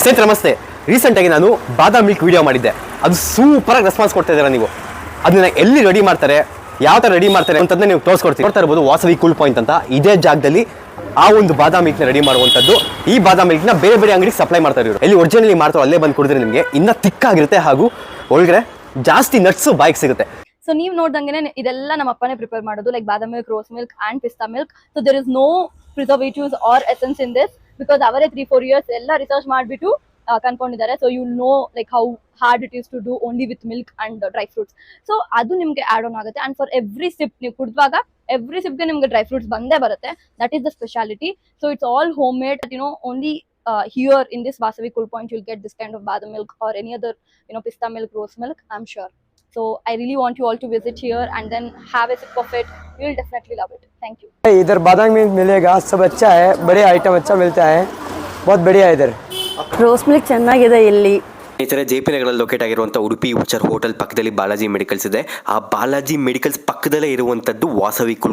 ಸ್ನೇಹಿತರೆ ನಮಸ್ತೆ. ರೀಸೆಂಟಾಗಿ ನಾನು ಬಾದಾಮ್ ಮಿಲ್ಕ್ ವಿಡಿಯೋ ಮಾಡಿದ್ದೆ. ಅದು ಸೂಪರಾಗಿ ರೆಸ್ಪಾನ್ಸ್ ಕೊಡ್ತಾ ಇದ್ದೀರಾ ನೀವು. ಅದನ್ನ ಎಲ್ಲಿ ರೆಡಿ ಮಾಡ್ತಾರೆ, ಯಾವ ಥರ ರೆಡಿ ಮಾಡ್ತಾರೆ ಅಂತಂದ್ರೆ ನೀವು ತೋರಿಸ್ಕೊಡ್ತೀವಿ. ನೋಡ್ತಾ ಇರ್ಬೋದು ವಾಸವಿ ಕೂಲ್ ಪಾಯಿಂಟ್ ಅಂತ. ಇದೇ ಜಾಗದಲ್ಲಿ ಆ ಒಂದು ಬಾದಾಮ್ ಮಿಲ್ಕ್ನ ರೆಡಿ ಮಾಡುವಂಥದ್ದು. ಈ ಬಾದಾಮ್ ಮಿಲ್ಕ್ನ ಬೇರೆ ಬೇರೆ ಅಂಗಡಿಗೆ ಸಪ್ಲೈ ಮಾಡ್ತಾರೆ ಇವರು. ಎಲ್ಲಿ ಒರಿಜಿನಲಿ ಮಾಡ್ತಾರೋ ಅಲ್ಲೇ ಬಂದು ಕುಡಿದ್ರೆ ನಿಮಗೆ ಇನ್ನೂ ತಿಕ್ಕಾಗಿರುತ್ತೆ, ಹಾಗೂ ಒಳಗಡೆ ಜಾಸ್ತಿ ನಟ್ಸು ಬಾಯಿಗೆ ಸಿಗುತ್ತೆ. ಸೊ ನೀವು ನೋಡ್ದಂಗೆ ಇದೆಲ್ಲ ನಮ್ಮ ಅಪ್ಪನೇ ಪ್ರಿಪೇರ್ ಮಾಡೋದು, like badam milk, rose milk and pista milk. So there is no preservatives or essence in this, because ಅವರೇ 3-4 years ಎಲ್ಲ ರಿಸರ್ಚ್ ಮಾಡಿಬಿಟ್ಟು ಕನ್ಕೊಂಡಿದ್ದಾರೆ. So you know like how hard it is to do only with milk and dry fruits. So ಅದು ನಿಮಗೆ add on ಆಗುತ್ತೆ. And for every sip ನೀವು ಕುಡಿದಾಗ every ಸಿಪ್ಗೆ ನಿಮಗೆ ಡ್ರೈ ಫ್ರೂಟ್ಸ್ ಬಂದೇ ಬರುತ್ತೆ. That is the speciality. So it's all home made. Only here in this Vasavi Cool Point you'll get this kind of badam milk or any other pista milk, rose milk, I'm sure. So I really want you all to visit here and then have a sip of it. You'll definitely love it. Thank you. इधर बादाम milk मिलेगा, सब अच्छा है, बड़े item अच्छा मिलता है, बहुत बढ़िया है इधर. ರೋಸ್ ಮಿಲ್ಕ್ ಚೆನ್ನಾಗಿದೆ ಇಲ್ಲಿ. ಸ್ನೇಹಿತರೆ, JP ನಗರಲ್ಲಿ ಲೊಕೇಟ್ ಆಗಿರುವಂಥ ಉಡುಪಿ ಉಚ್ಚರ್ ಹೋಟೆಲ್ ಪಕ್ಕದಲ್ಲಿ ಬಾಲಾಜಿ ಮೆಡಿಕಲ್ಸ್ ಇದೆ. ಆ ಬಾಲಾಜಿ ಮೆಡಿಕಲ್ಸ್ ಪಕ್ಕದಲ್ಲೇ ಇರುವಂಥದ್ದು ವಾಸವಿ ಕೂಲ್